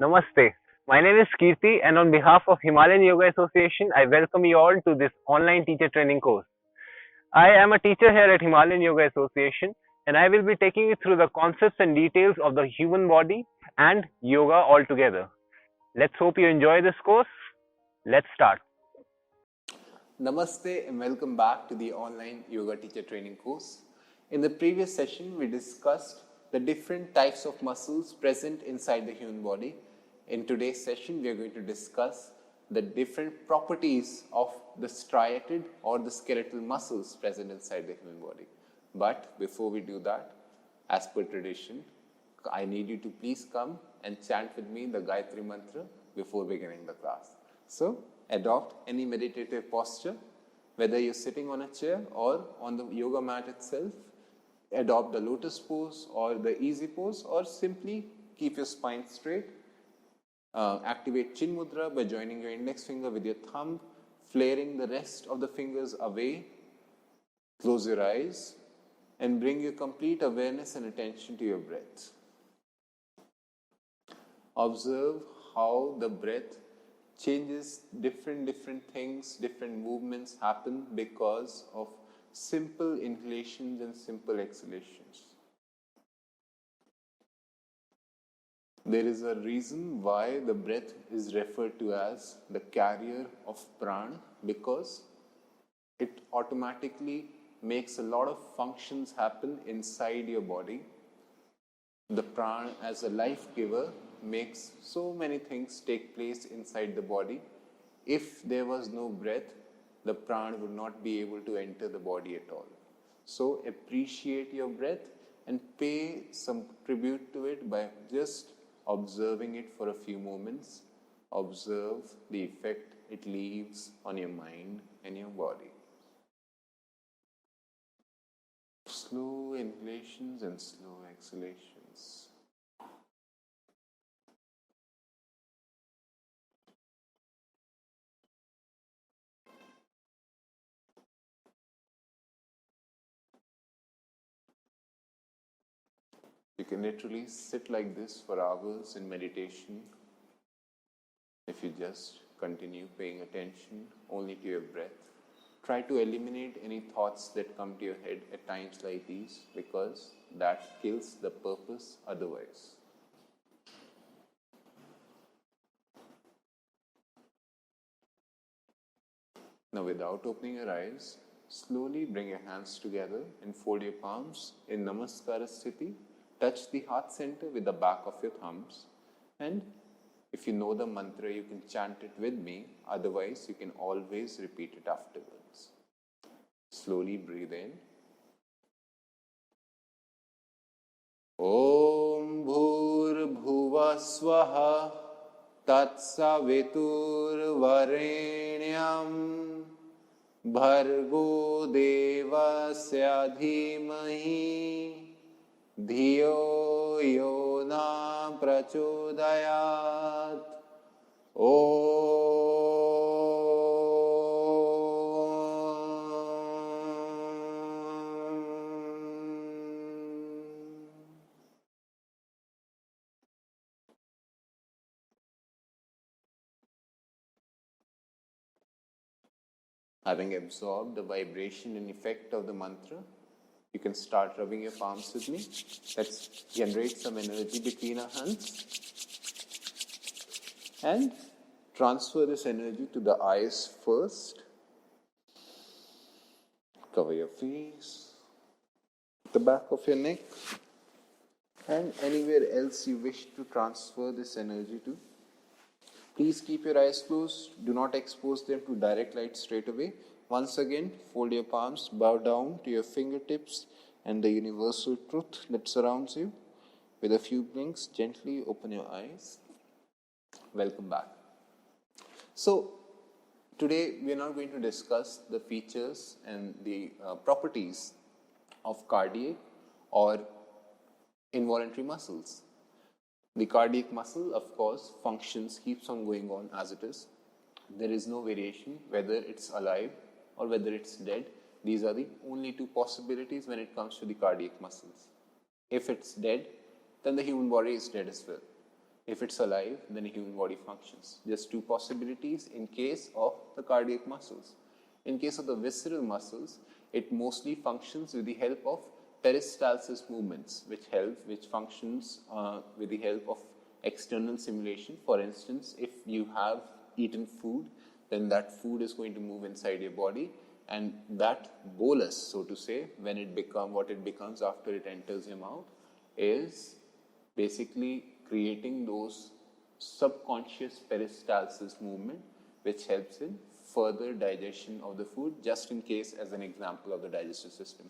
Namaste. My name is Kirti, and on behalf of Himalayan Yoga Association, I welcome you all to this online teacher training course. I am a teacher here at Himalayan Yoga Association, and I will be taking you through the concepts and details of the human body and yoga altogether. Let's hope you enjoy this course. Let's start. Namaste and welcome back to the online yoga teacher training course. In the previous session, we discussed the different types of muscles present inside the human body. In today's session, we are going to discuss the different properties of the striated or the skeletal muscles present inside the human body. But before we do that, as per tradition, I need you to please come and chant with me the Gayatri Mantra before beginning the class. So, adopt any meditative posture, whether you're sitting on a chair or on the yoga mat itself. Adopt the lotus pose or the easy pose, or simply keep your spine straight. Activate chin mudra by joining your index finger with your thumb, flaring the rest of the fingers away. Close your eyes and bring your complete awareness and attention to your breath. Observe how the breath changes, different things, different movements happen because of simple inhalations and simple exhalations. There is a reason why the breath is referred to as the carrier of prana, because it automatically makes a lot of functions happen inside your body. The prana, as a life giver, makes so many things take place inside the body. If there was no breath, the prana would not be able to enter the body at all. So appreciate your breath and pay some tribute to it by just observing it for a few moments. Observe the effect it leaves on your mind and your body. Slow inhalations and slow exhalations. You can literally sit like this for hours in meditation if you just continue paying attention only to your breath. Try to eliminate any thoughts that come to your head at times like these, because that kills the purpose otherwise. Now, without opening your eyes, slowly bring your hands together and fold your palms in Namaskara Sthiti. Touch the heart center with the back of your thumbs, and if you know the mantra, you can chant it with me. Otherwise, you can always repeat it afterwards. Slowly breathe in. Om Bhur Bhuva Swaha Tat Savitur Varenyam Bhargo Devasya Dhimahi Dhiyo yo na prachodayat. Having absorbed the vibration and effect of the mantra, you can start rubbing your palms with me. Let's generate some energy between our hands and transfer this energy to the eyes first. Cover your face, the back of your neck, and anywhere else you wish to transfer this energy to. Please keep your eyes closed. Do not expose them to direct light straight away. Once again, fold your palms, bow down to your fingertips and the universal truth that surrounds you. With a few blinks, gently open your eyes. Welcome back. So, today we are not going to discuss the features and the properties of cardiac or involuntary muscles. The cardiac muscle, of course, functions, keeps on going on as it is. There is no variation whether it's alive or whether it's dead. These are the only two possibilities when it comes to the cardiac muscles. If it's dead, then the human body is dead as well. If it's alive, then a human body functions. Just two possibilities in case of the cardiac muscles. In case of the visceral muscles, it mostly functions with the help of peristalsis movements, which functions with the help of external stimulation. For instance, if you have eaten food, then that food is going to move inside your body, and that bolus, so to say, when what it becomes after it enters your mouth, is basically creating those subconscious peristalsis movement, which helps in further digestion of the food, just in case as an example of the digestive system.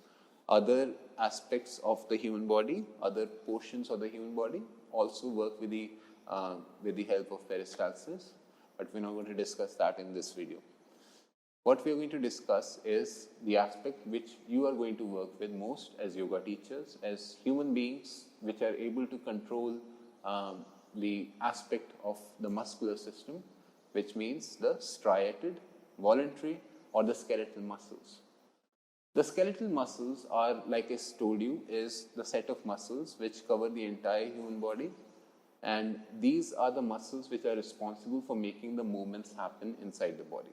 Other aspects of the human body, other portions of the human body also work with the help of peristalsis, but we're not going to discuss that in this video. What we are going to discuss is the aspect which you are going to work with most as yoga teachers, as human beings which are able to control the aspect of the muscular system, which means the striated, voluntary, or the skeletal muscles. The skeletal muscles are, like I told you, is the set of muscles which cover the entire human body, and these are the muscles which are responsible for making the movements happen inside the body.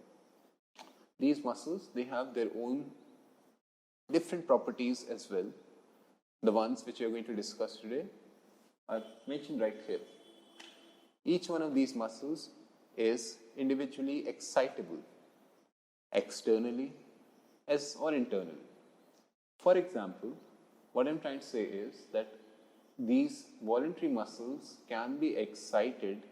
These muscles, they have their own different properties as well. The ones which we are going to discuss today are mentioned right here. Each one of these muscles is individually excitable, externally or internally. For example, what I'm trying to say is that these voluntary muscles can be excited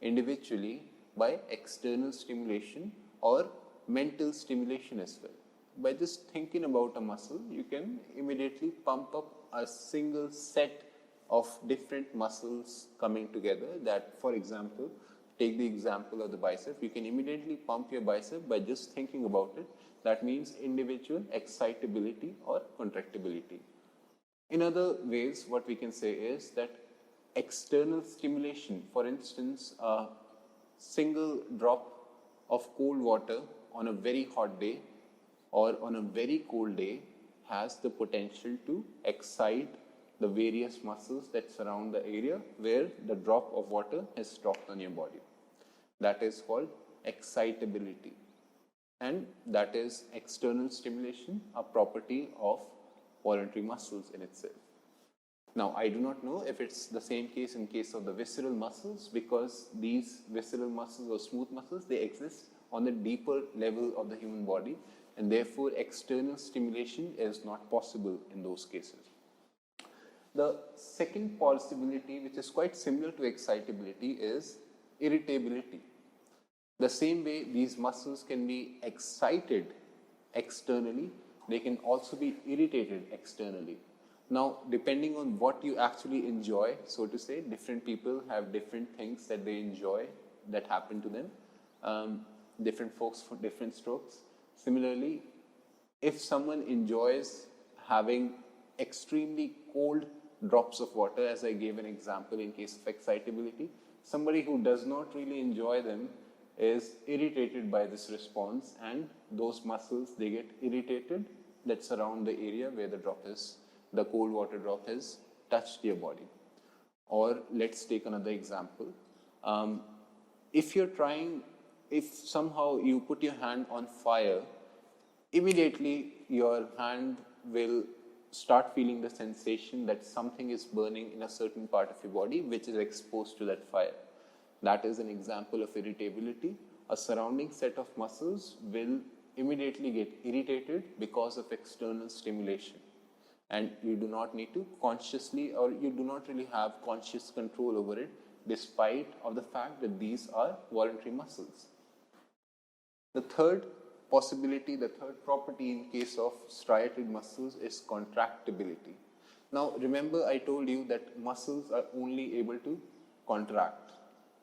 individually by external stimulation or mental stimulation as well. By just thinking about a muscle, you can immediately pump up a single set of different muscles coming together. That, for example, take the example of the bicep. You can immediately pump your bicep by just thinking about it. That means individual excitability or contractibility. In other ways, what we can say is that external stimulation, for instance, a single drop of cold water on a very hot day or on a very cold day has the potential to excite the various muscles that surround the area where the drop of water has stopped on your body. That is called excitability, and that is external stimulation, a property of voluntary muscles in itself. Now, I do not know if it's the same case in case of the visceral muscles, because these visceral muscles or smooth muscles, they exist on the deeper level of the human body, and therefore external stimulation is not possible in those cases. The second possibility, which is quite similar to excitability, is irritability. The same way these muscles can be excited externally, they can also be irritated externally. Now, depending on what you actually enjoy, so to say, different people have different things that they enjoy that happen to them. Different folks for different strokes. Similarly, if someone enjoys having extremely cold drops of water, as I gave an example in case of excitability, somebody who does not really enjoy them is irritated by this response, and those muscles, they get irritated that surround the area where the cold water drop has touched your body. Or let's take another example. If somehow you put your hand on fire, immediately your hand will start feeling the sensation that something is burning in a certain part of your body which is exposed to that fire. That is an example of irritability. A surrounding set of muscles will immediately get irritated because of external stimulation, and you do not need to consciously, or you do not really have conscious control over it, despite of the fact that these are voluntary muscles. The third possibility, the third property in case of striated muscles is contractibility. Now, remember I told you that muscles are only able to contract.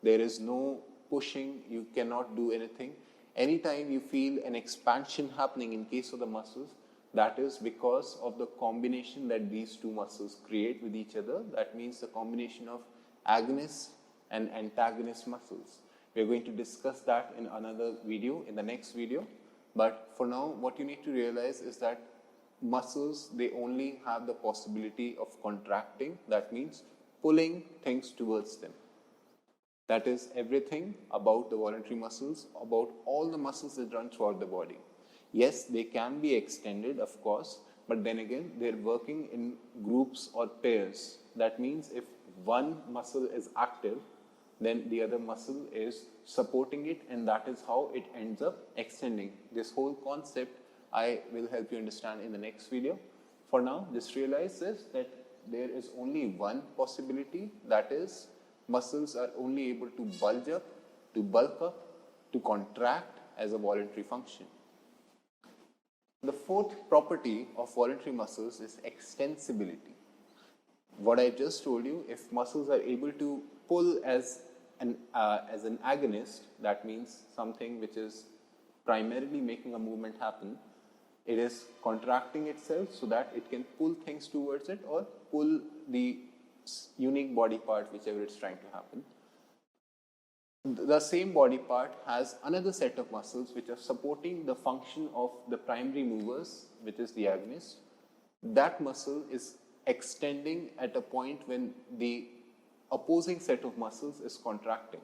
There is no pushing, you cannot do anything. Anytime you feel an expansion happening in case of the muscles, that is because of the combination that these two muscles create with each other. That means the combination of agonist and antagonist muscles. We are going to discuss that in another video, in the next video. But for now, what you need to realize is that muscles, they only have the possibility of contracting. That means pulling things towards them. That is everything about the voluntary muscles, about all the muscles that run throughout the body. Yes, they can be extended, of course, but then again, they're working in groups or pairs. That means if one muscle is active, then the other muscle is supporting it, and that is how it ends up extending. This whole concept I will help you understand in the next video. For now, just realize this, that there is only one possibility, that is muscles are only able to bulge up, to bulk up, to contract as a voluntary function. The fourth property of voluntary muscles is extensibility. What I just told you, if muscles are able to pull as an agonist, that means something which is primarily making a movement happen, it is contracting itself so that it can pull things towards it or pull the unique body part, whichever it's trying to happen. The same body part has another set of muscles which are supporting the function of the primary movers, which is the agonist. That muscle is extending at a point when the opposing set of muscles is contracting.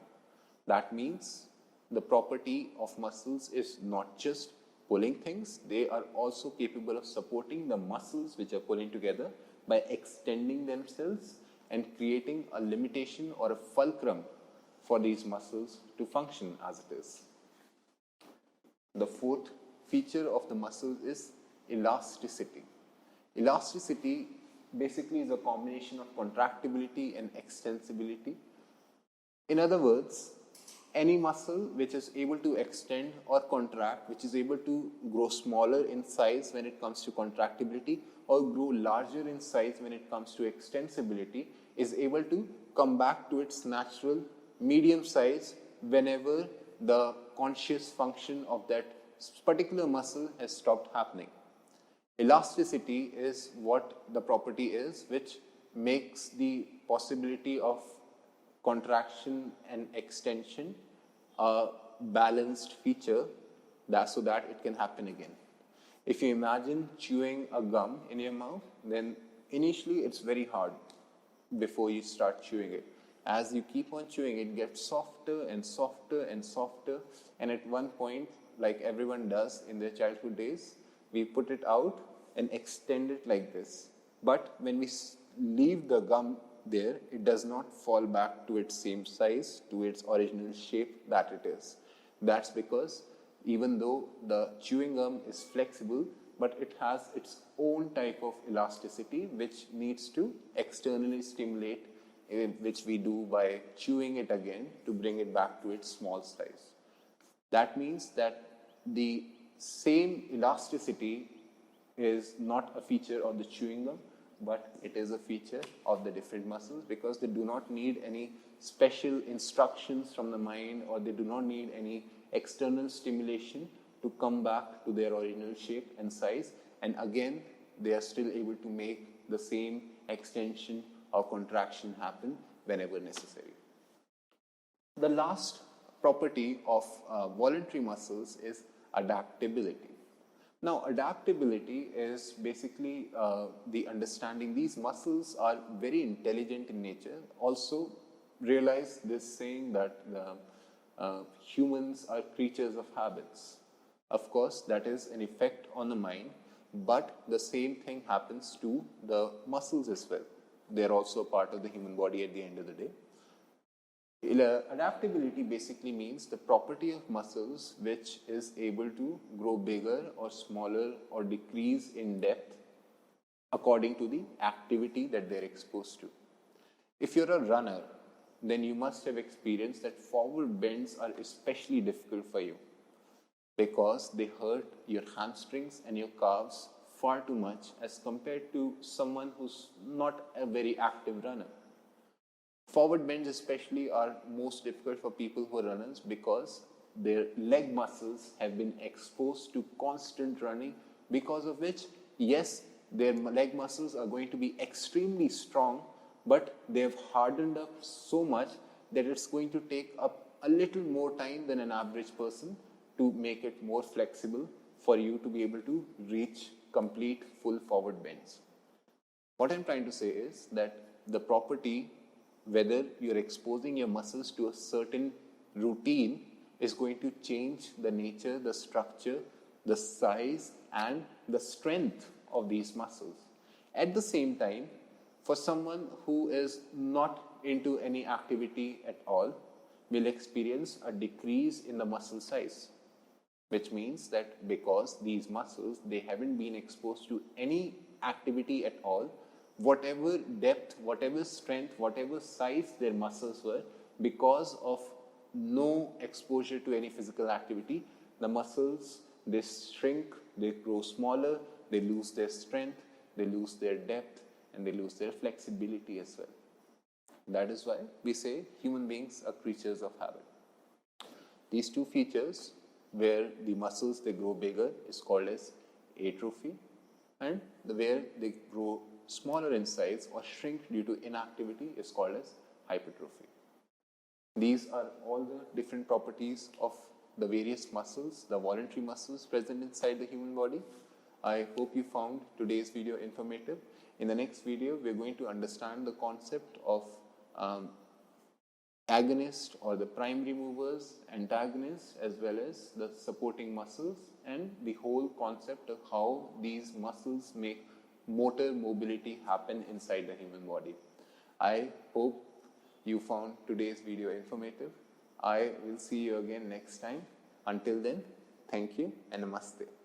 That means the property of muscles is not just pulling things, they are also capable of supporting the muscles which are pulling together by extending themselves and creating a limitation or a fulcrum for these muscles to function as it is. The fourth feature of the muscles is elasticity. Elasticity basically is a combination of contractibility and extensibility. In other words, any muscle which is able to extend or contract, which is able to grow smaller in size when it comes to contractibility or grow larger in size when it comes to extensibility, is able to come back to its natural medium size whenever the conscious function of that particular muscle has stopped happening. Elasticity is what the property is which makes the possibility of contraction and extension a balanced feature so that it can happen again. If you imagine chewing a gum in your mouth, then initially it's very hard before you start chewing it. As you keep on chewing, it gets softer and softer and softer, and at one point, like everyone does in their childhood days, we put it out and extend it like this. But when we leave the gum there, it does not fall back to its same size, to its original shape that it is. That's because even though the chewing gum is flexible, but it has its own type of elasticity which needs to externally stimulate, which we do by chewing it again to bring it back to its small size. That means that the same elasticity is not a feature of the chewing gum, but it is a feature of the different muscles because they do not need any special instructions from the mind, or they do not need any external stimulation to come back to their original shape and size, and again they are still able to make the same extension or contraction happen whenever necessary. The last property of voluntary muscles is adaptability. Now, adaptability is basically the understanding these muscles are very intelligent in nature. Also, realize this saying that humans are creatures of habits. Of course, that is an effect on the mind, but the same thing happens to the muscles as well. They are also a part of the human body at the end of the day. Adaptability basically means the property of muscles which is able to grow bigger or smaller or decrease in depth according to the activity that they're exposed to. If you're a runner, then you must have experienced that forward bends are especially difficult for you because they hurt your hamstrings and your calves far too much as compared to someone who's not a very active runner. Forward bends especially are most difficult for people who are runners because their leg muscles have been exposed to constant running, because of which, yes, their leg muscles are going to be extremely strong, but they have hardened up so much that it's going to take up a little more time than an average person to make it more flexible for you to be able to reach complete full forward bends. What I'm trying to say is that the property whether you're exposing your muscles to a certain routine is going to change the nature, the structure, the size and the strength of these muscles. At the same time, for someone who is not into any activity at all, will experience a decrease in the muscle size, which means that because these muscles, they haven't been exposed to any activity at all, whatever depth, whatever strength, whatever size their muscles were, because of no exposure to any physical activity, the muscles, they shrink, they grow smaller, they lose their strength, they lose their depth, and they lose their flexibility as well. That is why we say human beings are creatures of habit. These two features, where the muscles they grow bigger, is called as atrophy, and where they grow smaller in size or shrink due to inactivity is called as hypertrophy. These are all the different properties of the various muscles, the voluntary muscles present inside the human body. I hope you found today's video informative. In the next video, we are going to understand the concept of agonist or the primary movers, antagonists, as well as the supporting muscles, and the whole concept of how these muscles make motor mobility happen inside the human body. I hope you found today's video informative. I will see you again next time. Until then, thank you and namaste.